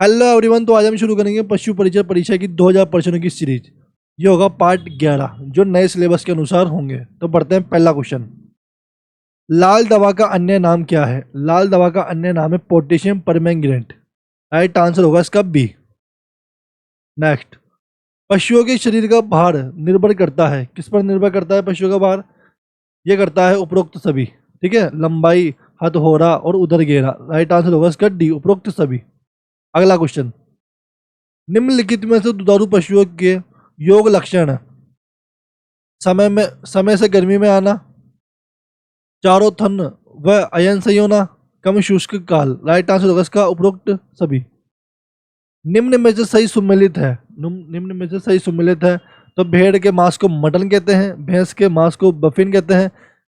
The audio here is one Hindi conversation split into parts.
Hello everyone. तो आज हम शुरू करेंगे पशु परिचय परीक्षा की 2000 प्रश्नों की सीरीज। ये होगा पार्ट 11 जो नए सिलेबस के अनुसार होंगे। तो पढ़ते हैं पहला क्वेश्चन। लाल दवा का अन्य नाम क्या है? लाल दवा का अन्य नाम है पोटेशियम परमैंगनेट। राइट आंसर होगा इसका बी। नेक्स्ट, पशुओं के शरीर का भार निर्भर करता है, किस पर निर्भर करता है पशुओं का भार? ये करता है उपरोक्त सभी। ठीक है, लंबाई, हथौड़ा और उदर घेरा। राइट आंसर होगा इसका डी, उपरोक्त सभी। अगला क्वेश्चन, निम्नलिखित में से दुधारू पशुओं के योग लक्षण है। समय से गर्मी में आना, चारों थन व अयन सही होना, कम शुष्क काल। राइट आंसर होगा इसका उपरोक्त सभी। निम्न में से सही सुमेलित है। निम्न में से सही सुमेलित है तो भेड़ के मांस को मटन कहते हैं, भैंस के मांस को बफिन कहते हैं,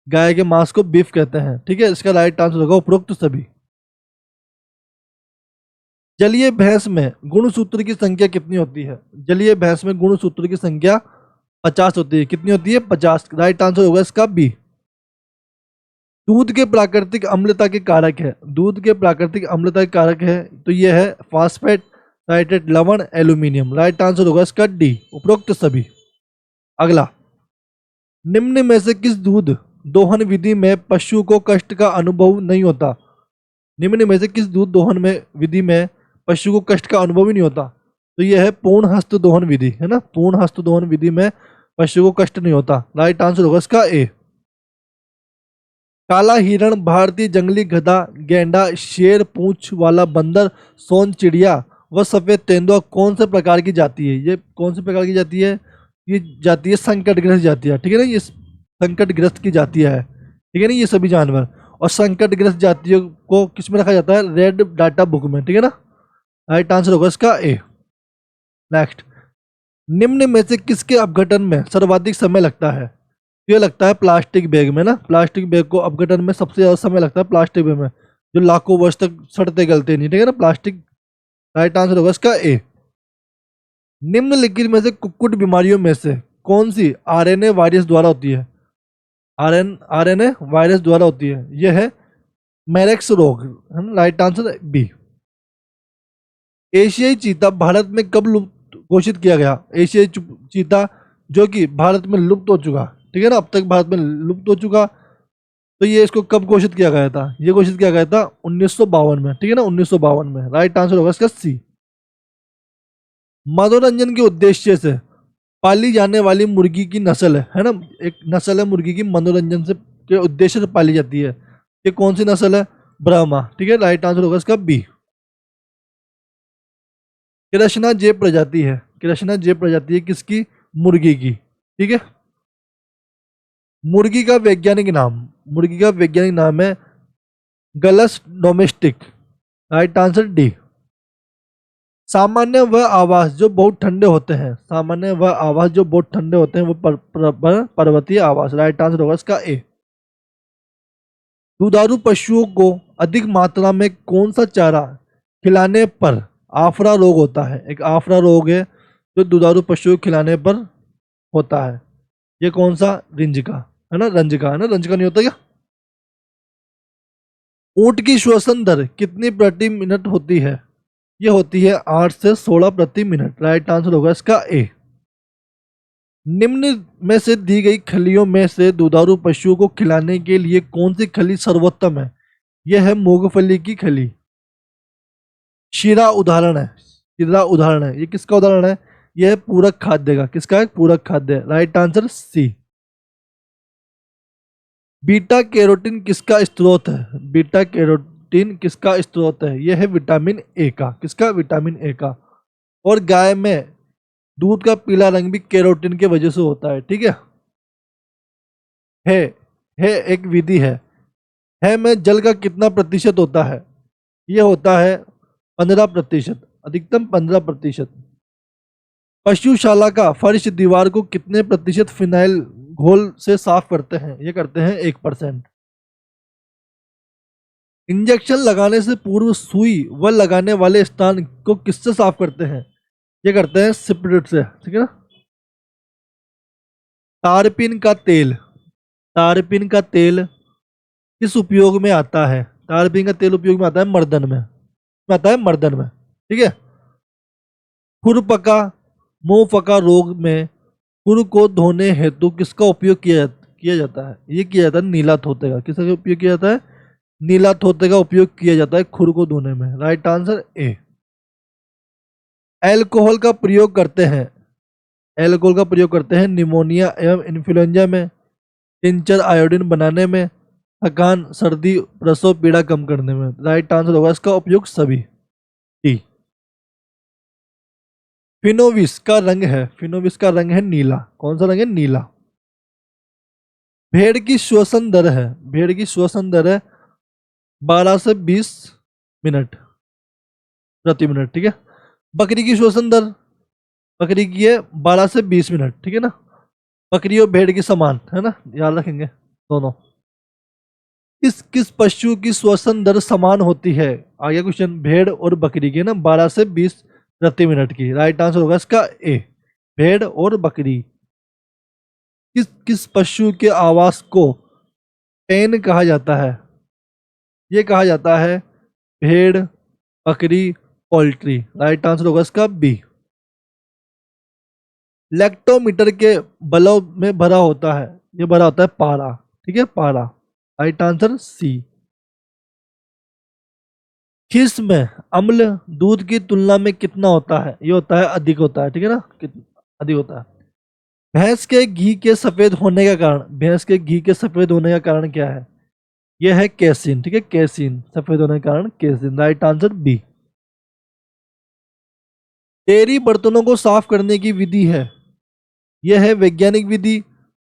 गाय के मांस को बीफ कहते हैं। ठीक है, इसका राइट आंसर होगा उपरोक्त सभी। जलीय भैंस में गुणसूत्र की संख्या कितनी होती है? जलीय भैंस में गुणसूत्र की संख्या 50 होती है। कितनी होती है? 50। राइट आंसर होगा इसका बी। दूध के प्राकृतिक अम्लता के कारक है। दूध के प्राकृतिक अम्लता के कारक है तो यह है फास्फेट, नाइट्रेट, लवण, एल्यूमिनियम। राइट आंसर होगा इसका डी, उपरोक्त सभी। अगला, निम्न में से किस दूध दोहन विधि में पशु को कष्ट का अनुभव नहीं होता? निम्न में से किस दूध दोहन में विधि में पशु को कष्ट का अनुभव ही नहीं होता? तो यह है पूर्ण हस्त दोहन विधि, है ना। पूर्ण हस्त दोहन विधि में पशु को कष्ट नहीं होता। राइट आंसर होगा इसका ए। काला हिरण, भारतीय जंगली गधा, गैंडा, शेर पूंछ वाला बंदर, सोन चिड़िया व सफेद तेंदुआ कौन से प्रकार की जाती है? ये कौन से प्रकार की जाती है? ये जाती है संकटग्रस्त जाती है। ठीक है ना, ये संकटग्रस्त की जातियां है। ठीक है ना, ये सभी जानवर। और संकटग्रस्त जातियों को किस में रखा जाता है? रेड डाटा बुक में। ठीक है ना, राइट आंसर होगा इसका ए। नेक्स्ट, निम्न में से किसके अपघटन में सर्वाधिक समय लगता है? ये लगता है प्लास्टिक बैग में ना। प्लास्टिक बैग को अपघटन में सबसे ज्यादा समय लगता है प्लास्टिक बैग में, जो लाखों वर्ष तक सड़ते गलते नहीं। ठीक है ना, प्लास्टिक। राइट आंसर होगा इसका ए। निम्नलिखित में से कुक्कुट बीमारियों में से कौन सी आरएनए वायरस द्वारा होती है? आरएनए वायरस द्वारा होती है। यह है मैरेक्स रोग, है ना। Right answer B. एशियाई चीता भारत में कब लुप्त घोषित किया गया? एशियाई चीता जो कि भारत में लुप्त हो चुका, ठीक है ना, अब तक भारत में लुप्त हो चुका, तो ये इसको कब घोषित किया गया था? ये घोषित किया गया था 1952 में। ठीक है ना, 1952 में। राइट आंसर होगा इसका सी। मनोरंजन के उद्देश्य से पाली जाने वाली मुर्गी की नस्ल है ना, एक नस्ल है मुर्गी की, मनोरंजन से के उद्देश्य से पाली जाती है। ये कौन सी नस्ल है? ब्राह्मा। ठीक है, राइट आंसर होगा इसका बी। कृष्णा जे प्रजाति है। कृष्णा जे प्रजाति है किसकी? मुर्गी की। ठीक है, मुर्गी का वैज्ञानिक नाम, मुर्गी का वैज्ञानिक नाम है गलस डोमेस्टिक। Right answer D. सामान्य वह आवास जो बहुत ठंडे होते हैं, सामान्य वह आवास जो बहुत ठंडे होते हैं वो पर्वतीय आवास। राइट आंसर होगा इसका ए। दुधारू पशुओं को अधिक मात्रा में कौन सा चारा खिलाने पर आफरा रोग होता है? एक आफरा रोग है जो दुधारू पशुओं को खिलाने पर होता है। ये कौन सा? रिंजका, है ना, रंजका, है ना, रंजका नहीं होता क्या? ऊंट की श्वसन दर कितनी प्रति मिनट होती है? ये होती है 8 से 16 प्रति मिनट। राइट आंसर होगा इसका ए। निम्न में से दी गई खलियों में से दुधारू पशुओं को खिलाने के लिए कौन सी खली सर्वोत्तम है? यह है मूंगफली की खली। शीरा उदाहरण है, शीरा उदाहरण है। ये किसका उदाहरण है? यह है पूरक खाद्य का। किसका है? पूरक खाद्य। Right answer C. Beta carotene किसका स्रोत है? बीटा कैरोटीन किसका स्रोत है? यह है विटामिन ए का। किसका? विटामिन ए का। और गाय में दूध का पीला रंग भी कैरोटीन के वजह से होता है। ठीक है, है एक विधि है में जल का कितना प्रतिशत होता है? यह होता है 15%, अधिकतम 15%। पशुशाला का फर्श दीवार को कितने प्रतिशत फिनाइल घोल से साफ करते हैं? ये करते हैं 1%। इंजेक्शन लगाने से पूर्व सुई व लगाने वाले स्थान को किससे साफ करते हैं? ये करते हैं स्पिरिट से। ठीक है ना। तारपीन का तेल, तारपीन का तेल किस उपयोग में आता है? तारपीन का तेल उपयोग में आता है मर्दन में, आता है मर्दन में। ठीक है। खुरपका मुंहपका रोग में खुर को धोने हेतु किसका उपयोग किया जाता है? ये किया जाता है नीला थोते का। किसका उपयोग किया जाता है? नीला थोते का उपयोग किया जाता है खुर को धोने में। Right answer A. एल्कोहल का प्रयोग करते हैं, एल्कोहल का प्रयोग करते हैं निमोनिया एवं इन्फ्लुएंजा में, टिंचर आयोडीन बनाने में, थकान सर्दी प्रसव पीड़ा कम करने में। राइट आंसर होगा इसका उपयोग सभी। डी। फिनोविस का रंग है, फिनोविस का रंग है नीला। कौन सा रंग है? नीला। भेड़ की श्वसन दर है, भेड़ की श्वसन दर है 12 से 20 मिनट प्रति मिनट। ठीक है। बकरी की श्वसन दर, बकरी की है 12 से 20 मिनट। ठीक है ना। बकरी और भेड़ की समान है ना, याद रखेंगे दोनों। किस किस पशु की श्वसन दर समान होती है? आगे क्वेश्चन भेड़ और बकरी की ना 12 से 20 प्रति मिनट की। राइट आंसर होगा इसका ए, भेड़ और बकरी। किस किस पशु के आवास को पेन कहा जाता है? ये कहा जाता है भेड़, बकरी, पोल्ट्री। राइट आंसर होगा इसका बी। लैक्टोमीटर के बल्ब में भरा होता है, ये भरा होता है पारा। ठीक है, पारा। Right answer C. खीस में अम्ल दूध की तुलना में कितना होता है? ये होता है अधिक होता है। ठीक है ना, अधिक होता है। भैंस के घी के सफेद होने का कारण, भैंस के घी के सफेद होने का कारण क्या है? यह है कैसीन। ठीक है, कैसीन, सफेद होने के कारण casein. Right answer B. Dairy बर्तनों को साफ करने की विधि है, यह है वैज्ञानिक विधि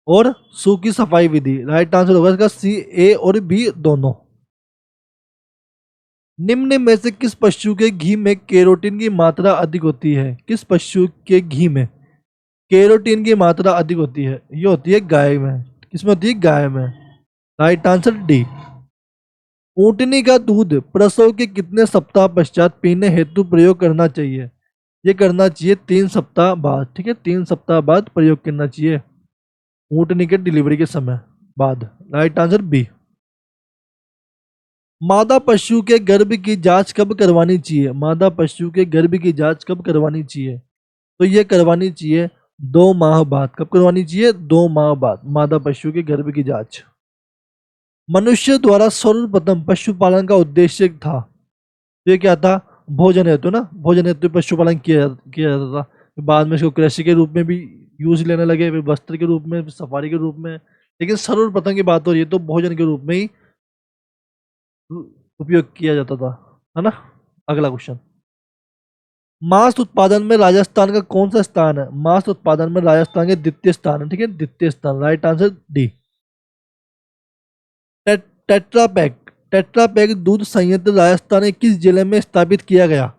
और सूखी सफाई विधि। राइट आंसर होगा इसका सी, ए और बी दोनों। निम्न में से किस पशु के घी में केरोटीन की मात्रा अधिक होती है? किस पशु के घी में केरोटीन की मात्रा अधिक होती है? ये होती है गाय में। किसमें होती है? गाय में। Right answer D. ऊंटनी का दूध प्रसव के कितने सप्ताह पश्चात पीने हेतु प्रयोग करना चाहिए? ये करना चाहिए 3 सप्ताह बाद। ठीक है, 3 सप्ताह बाद प्रयोग करना चाहिए, ऊंटनी के डिलीवरी के समय बाद। Right answer B. मादा पशु के गर्भ की जांच कब करवानी चाहिए? मादा पशु के गर्भ की जांच कब करवानी चाहिए? तो ये करवानी चाहिए 2 माह बाद। कब करवानी चाहिए? 2 माह बाद मादा पशु के गर्भ की जांच। मनुष्य द्वारा सर्वप्रथम पशुपालन का उद्देश्य था, तो ये क्या था? भोजन हेतु ना, भोजन हेतु पशुपालन किया जाता था। बाद में इसको कृषि के रूप में भी यूज लेने लगे, फिर वस्त्र के रूप में, फिर सफारी के रूप में, लेकिन सर्वप्रथम की बात हो रही है तो भोजन के रूप में ही उपयोग किया जाता था, है ना। अगला क्वेश्चन, मांस उत्पादन में राजस्थान का कौन सा स्थान है? मांस उत्पादन में राजस्थान के द्वितीय स्थान है। ठीक है, द्वितीय स्थान। Right answer D. Tetra Pak, Tetra Pak दूध संयंत्र राजस्थान के किस जिले में स्थापित किया गया?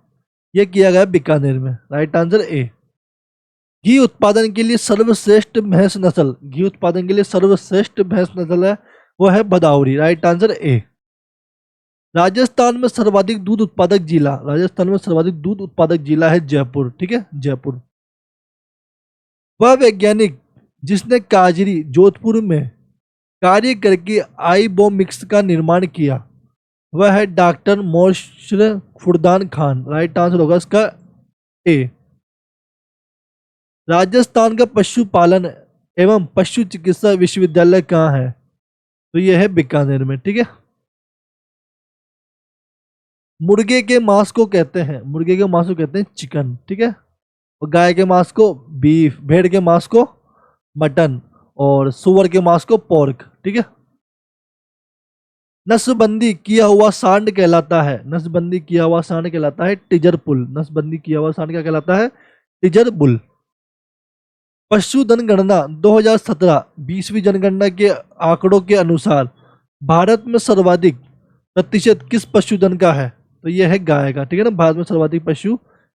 यह किया गया बीकानेर में। Right answer A. घी उत्पादन के लिए सर्वश्रेष्ठ भैंस नस्ल, घी उत्पादन के लिए सर्वश्रेष्ठ भैंस नस्ल है वो है Bhadawari. Right answer A. Rajasthan में सर्वाधिक दूध उत्पादक जिला, राजस्थान में सर्वाधिक दूध उत्पादक जिला है जयपुर। ठीक है, जयपुर। वह वैज्ञानिक जिसने काजरी जोधपुर में कार्य करके आईबोमिक्स का निर्माण किया वह है डॉक्टर मोशर फुरदान खान। राइट आंसर होगा इसका ए। राजस्थान का पशुपालन एवं पशु चिकित्सा विश्वविद्यालय कहाँ है? तो यह है बीकानेर में। ठीक है। मुर्गे के मांस को कहते हैं, मुर्गे के मांस को कहते हैं चिकन। ठीक है। और गाय के मांस को बीफ, भेड़ के मांस को मटन और सुअर के मांस को पोर्क। ठीक है। नसबंदी किया हुआ सांड कहलाता है, नसबंदी किया हुआ सांड कहलाता है टिजर पुल। नसबंदी किया हुआ सांड क्या कहलाता है? Teaser bull. पशुधन गणना 2017 20वीं जनगणना के आंकड़ों के अनुसार भारत में सर्वाधिक प्रतिशत किस पशुधन का है? तो यह है गाय का। ठीक है ना, भारत में सर्वाधिक पशु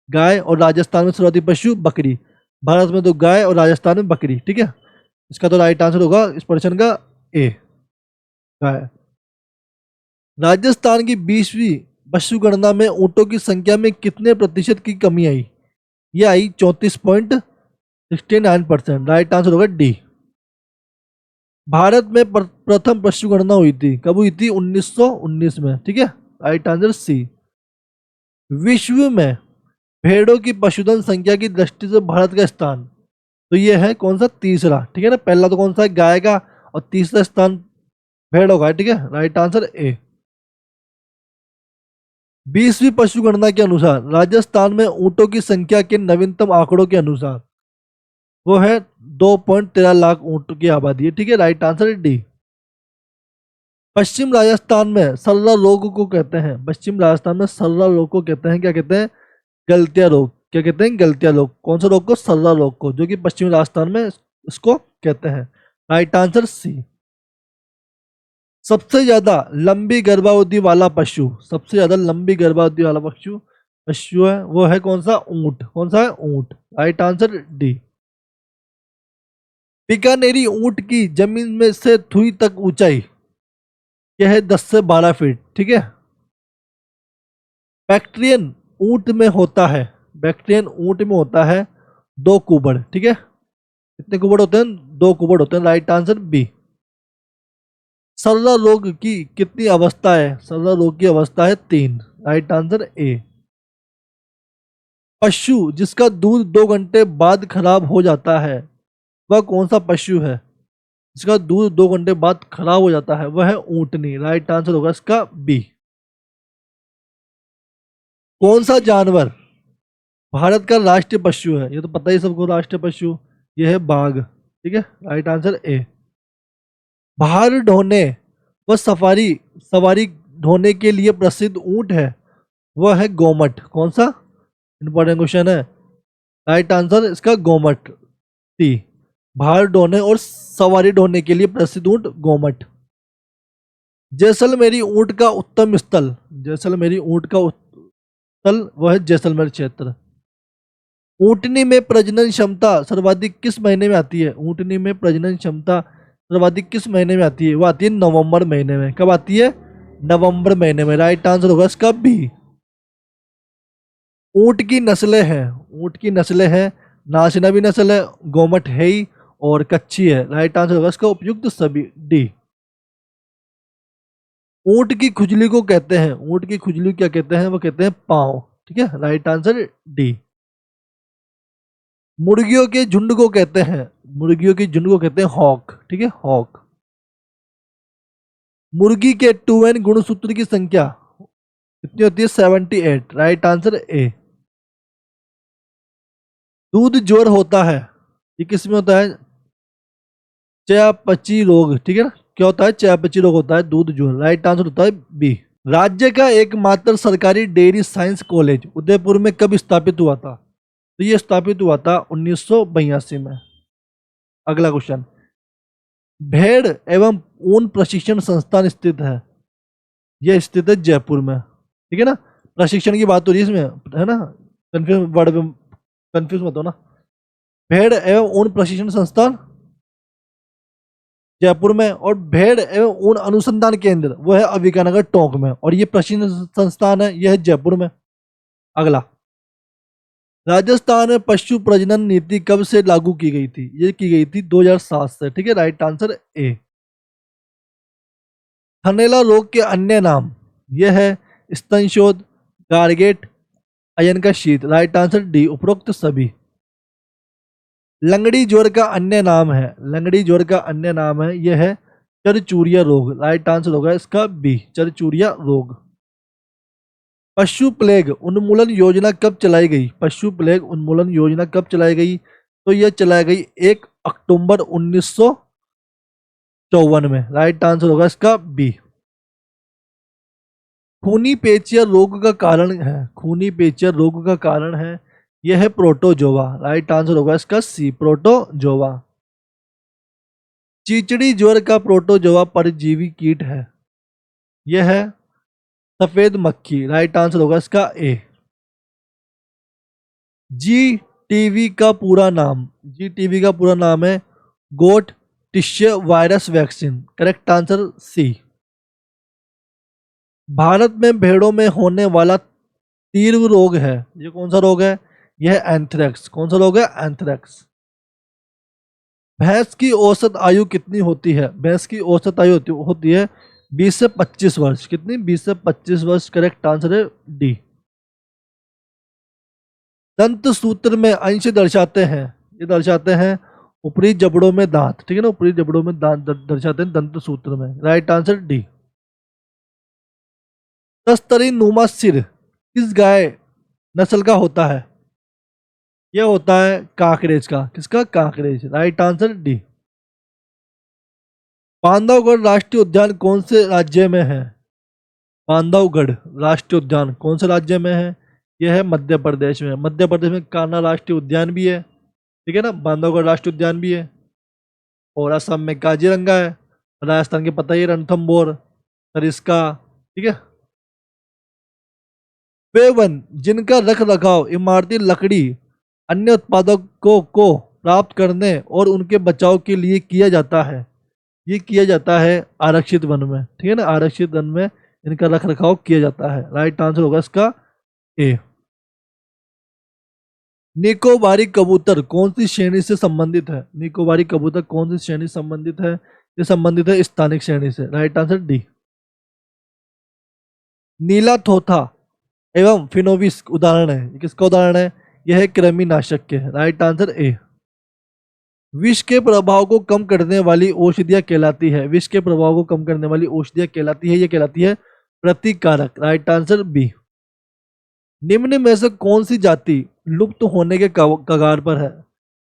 गाय और राजस्थान में सर्वाधिक पशु बकरी। भारत में तो गाय और राजस्थान में बकरी। ठीक है, इसका तो राइट आंसर होगा इस प्रश्न का ए, गाय। राजस्थान की 20वीं पशु गणना में ऊंटों की संख्या में कितने प्रतिशत की कमी आई? यह आई 34.69%। राइट आंसर होगा डी। भारत में प्रथम पशु गणना हुई थी, कब हुई थी? 1919 में। ठीक है, राइट आंसर सी। विश्व में भेड़ों की पशुधन संख्या की दृष्टि से भारत का स्थान, तो ये है कौन सा, तीसरा। ठीक है ना, पहला तो कौन सा है, गाय का, और तीसरा स्थान भेड़ों का है। ठीक है, राइट आंसर ए। 20वीं पशु गणना के अनुसार राजस्थान में ऊंटों की संख्या के नवीनतम आंकड़ों के अनुसार वो है 2.13 लाख ऊंट की आबादी है। ठीक है, राइट आंसर डी। पश्चिम राजस्थान में सर्रा रोग को कहते हैं, पश्चिम राजस्थान में सर्रा रोग को कहते हैं, क्या कहते हैं, गलतिया रोग। क्या कहते हैं, गलतिया रोग। कौन सा रोग को, सर्रा रोग को, जो कि पश्चिमी राजस्थान में इसको कहते हैं। Right answer C. सबसे ज्यादा लंबी गर्भावधि वाला पशु, सबसे ज्यादा लंबी गर्भावधि वाला पशु पशु है, वो है कौन सा, ऊंट। कौन सा है, ऊंट। Right answer D. बीकानेरी ऊंट की जमीन में से थुई तक ऊंचाई यह है 10 से 12 फीट। ठीक है, बैक्ट्रियन ऊंट में होता है, बैक्ट्रियन ऊंट में होता है 2 कुबड़। ठीक है, कितने कुबड़ होते हैं, 2 कुबड़ होते हैं। Right answer B. सर्रा रोग की कितनी अवस्था है, सर्रा रोग की अवस्था है 3। Right answer A. पशु जिसका दूध 2 घंटे बाद खराब हो जाता है वह कौन सा पशु है, जिसका दूध 2 घंटे बाद खराब हो जाता है, वह है ऊंटनी। राइट आंसर होगा इसका बी। कौन सा जानवर भारत का राष्ट्रीय पशु है, ये तो पता ही सबको, राष्ट्रीय पशु ये है बाघ। ठीक है, राइट आंसर ए। भार ढोने व सफारी सवारी ढोने के लिए प्रसिद्ध ऊंट है, वह है गोमट। कौन सा, इंपॉर्टेंट क्वेश्चन है। राइट आंसर इसका गोमट सी। भार ढोने और सवारी ढोने के लिए प्रसिद्ध ऊंट गोमट। जैसलमेरी ऊंट का उत्तम स्थल, जैसलमेरी ऊंट का स्थल वह है जैसलमेर क्षेत्र। ऊंटनी में प्रजनन क्षमता सर्वाधिक किस महीने में आती है, ऊंटनी में प्रजनन क्षमता सर्वाधिक किस महीने में आती है, वो आती है नवंबर महीने में। कब आती है, नवंबर महीने में। राइट आंसर होगा इसका बी। ऊंट की नस्लें हैं, ऊंट की नस्लें हैं, नाशनबी नस्ल है, गोमट है ही, और कच्ची है। राइट आंसर होगा इसका उपयुक्त सभी डी। ऊंट की खुजली को कहते हैं, ऊंट की खुजली क्या कहते हैं, वो कहते हैं पांव। ठीक है, राइट आंसर डी। मुर्गियों के झुंड को कहते हैं, मुर्गियों के झुंड को कहते हैं हॉक। ठीक है, हॉक। मुर्गी के 2n गुणसूत्र की संख्या कितनी होती है, 78। Right answer A. दूध ज्वर होता है, ये किस में होता है, चयापचय रोग। ठीक है ना, क्या होता है, चयापचय रोग होता है दूध ज्वर। राइट आंसर होता है बी। राज्य का एकमात्र सरकारी डेयरी साइंस कॉलेज उदयपुर में कब स्थापित हुआ था, तो ये स्थापित हुआ था 1982 में। अगला क्वेश्चन, भेड़ एवं ऊन प्रशिक्षण संस्थान स्थित है, यह स्थित है जयपुर में। ठीक है ना, प्रशिक्षण की बात हो रही है इसमें, है ना, कंफ्यूज वर्ड में कंफ्यूज मत हो ना। भेड़ एवं ऊन प्रशिक्षण संस्थान जयपुर में, और भेड़ एवं ऊन अनुसंधान केंद्र वो है अविकानगर टोंक में, और ये प्रशिक्षण संस्थान है, यह है जयपुर में। अगला, राजस्थान में पशु प्रजनन नीति कब से लागू की गई थी, ये की गई थी 2007 से। ठीक है, राइट आंसर ए। थनैला रोग के अन्य नाम यह है स्तनशोथ, गार्गेट, अयन का शीत। राइट आंसर डी, उपरोक्त सभी। लंगड़ी ज्वर का अन्य नाम है, लंगड़ी ज्वर का अन्य नाम है, यह है चरचूरिया रोग। राइट आंसर होगा इसका बी, चरचूरिया रोग। पशु प्लेग उन्मूलन योजना कब चलाई गई, पशु प्लेग उन्मूलन योजना कब चलाई गई, तो यह चलाई गई 1 अक्टूबर 1954 में। राइट आंसर होगा इसका बी। खूनी पेचिया रोग का कारण है, खूनी पेचिया रोग का कारण है, यह है प्रोटोजोवा। राइट आंसर होगा इसका सी, प्रोटोजोवा। चीचड़ी ज्वर का प्रोटोजोवा परजीवी कीट है, यह है सफेद मक्खी। राइट आंसर होगा इसका ए। जी टीवी का पूरा नाम, जी टीवी का पूरा नाम है goat tissue virus vaccine. Correct answer C. भारत में भेड़ों में होने वाला तीव्र रोग है, ये कौन सा रोग है, यह एंथ्रेक्स। कौन सा रोग है, एंथ्रेक्स। भैंस की औसत आयु कितनी होती है, भैंस की औसत आयु होती है 20 से 25 वर्ष। कितनी, 20 से 25 वर्ष। करेक्ट आंसर है डी। दंत सूत्र में अंश दर्शाते हैं, ये दर्शाते हैं ऊपरी जबड़ों में दांत, ठीक है ना, ऊपरी जबड़ों में दांत दर्शाते हैं दंत सूत्र में। Right answer D. तस्तरी नुमा सिर किस गाय नस्ल का होता है? यह होता है कांकरेज का। किसका? Kankrej. Right answer D. Bandhavgarh राष्ट्रीय उद्यान कौन से राज्य में है? बांधवगढ़ राष्ट्रीय उद्यान कौन से राज्य में है? यह है मध्य प्रदेश में। मध्य प्रदेश में कान्हा राष्ट्रीय उद्यान भी है, ठीक है ना, बांधवगढ़ राष्ट्रीय उद्यान भी है। और असम में काजीरंगा है। राजस्थान के पता ही है, रणथंभौर, सरिस्का, ठीक है। वे वन जिनका रख रखाव इमारती लकड़ी अन्य उत्पादकों को प्राप्त करने और उनके बचाव के लिए किया जाता है, ये किया जाता है आरक्षित वन में, ठीक है ना, आरक्षित वन में इनका रख रखाव किया जाता है। राइट आंसर होगा इसका ए। निकोबारी कबूतर कौन सी श्रेणी से संबंधित है? निकोबारी कबूतर कौन सी श्रेणी से संबंधित है? ये संबंधित है स्थानिक श्रेणी से। Right answer D. नीला थोथा एवं फिनोविस उदाहरण है, ये किसका उदाहरण है? यह है कृमिनाशक के। Right answer A. विष के प्रभाव को कम करने वाली औषधियां कहलाती है, विष के प्रभाव को कम करने वाली औषधियां कहलाती है, ये कहलाती है प्रतिकारक। Right answer B. निम्न में से कौन सी जाति लुप्त होने के कगार पर है?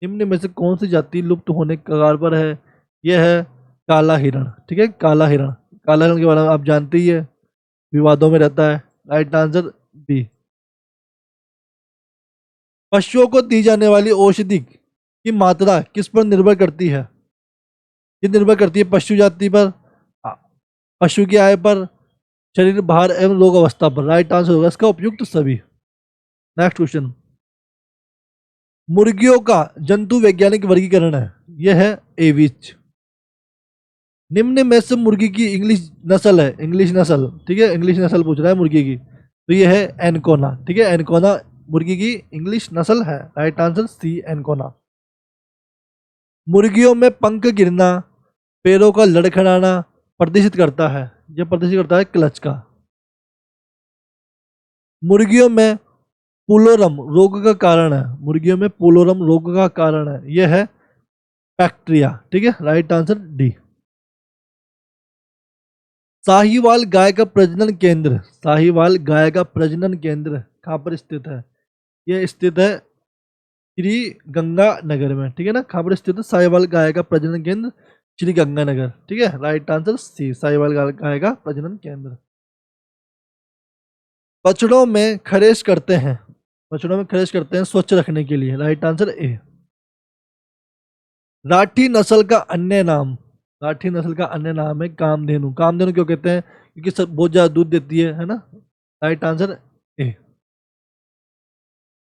निम्न में से कौन सी जाति लुप्त होने के कगार पर है? यह है काला हिरण, ठीक है, काला हिरण। काला हिरण के बारे में आप जानते ही है, विवादों में रहता है। Right answer B. पशुओं को दी जाने वाली औषधि की मात्रा किस पर निर्भर करती है? ये निर्भर करती है पशु जाति पर, पशु की आय पर, शरीर भार एवं रोग अवस्था पर। राइट आंसर होगा इसका उपयुक्त सभी। Next question. मुर्गियों का जंतु वैज्ञानिक वर्गीकरण है, यह है एविच। निम्न में से मुर्गी की इंग्लिश नस्ल है, इंग्लिश नस्ल, ठीक है, इंग्लिश नस्ल पूछ रहा है मुर्गी की, तो यह है एनकोना, ठीक है, एनकोना मुर्गी की इंग्लिश नस्ल है। Right answer C Ancona. मुर्गियों में पंख गिरना, पैरों का लड़खड़ाना प्रदर्शित करता है, यह प्रदर्शित करता है क्लच का। मुर्गियों में पुलोरम रोग का कारण है, मुर्गियों में पुलोरम रोग का कारण है, यह है बैक्टीरिया, ठीक है। Right answer D. साहीवाल गाय का प्रजनन केंद्र, साहीवाल गाय का प्रजनन केंद्र कहाँ पर स्थित है? यह स्थित है श्री गंगानगर में, ठीक है ना, कहाँ पर स्थित है? साहीवाल गाय का प्रजनन केंद्र श्री गंगानगर, ठीक है। राइट आंसर सी, साहीवाल गाय का प्रजनन केंद्र। बछड़ों में खरेश करते हैं, बछड़ों में खरेश करते हैं स्वच्छ रखने के लिए। Right answer A. राठी नस्ल का अन्य नाम, राठी नस्ल का अन्य नाम है कामधेनु। कामधेनु क्यों कहते हैं? क्योंकि सब बहुत ज्यादा दूध देती है ना। Right answer A.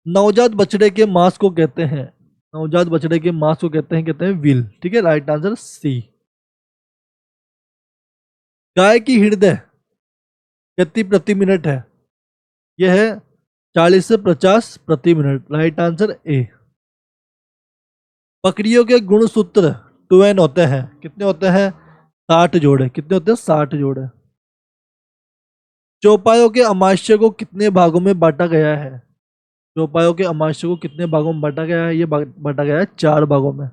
नवजात बछड़े के मांस को कहते हैं, नवजात बछड़े के मांस को कहते हैं विल, ठीक है। राइट आंसर सी। गाय की हृदय गति प्रति मिनट है, यह है 40 से 50 प्रति मिनट। Right answer A. बकरियों के गुणसूत्र 2n होते हैं, कितने होते हैं? 60 जोड़े। कितने होते हैं? 60 जोड़े। चौपायों के अमाशय को कितने भागों में बांटा गया है? चौपायों के अमाशय को कितने भागों में बांटा गया है? ये बांटा गया है 4 भागों में।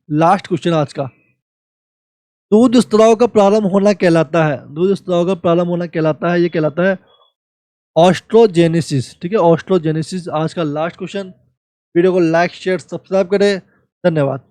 लास्ट क्वेश्चन आज का। दूध स्त्राव का प्रारंभ होना कहलाता है, दूध स्त्राव का प्रारंभ होना कहलाता है, ये कहलाता है ऑस्ट्रोजेनेसिस, ठीक है, ऑस्ट्रोजेनेसिस। आज का लास्ट क्वेश्चन। वीडियो को लाइक शेयर सब्सक्राइब करें। धन्यवाद।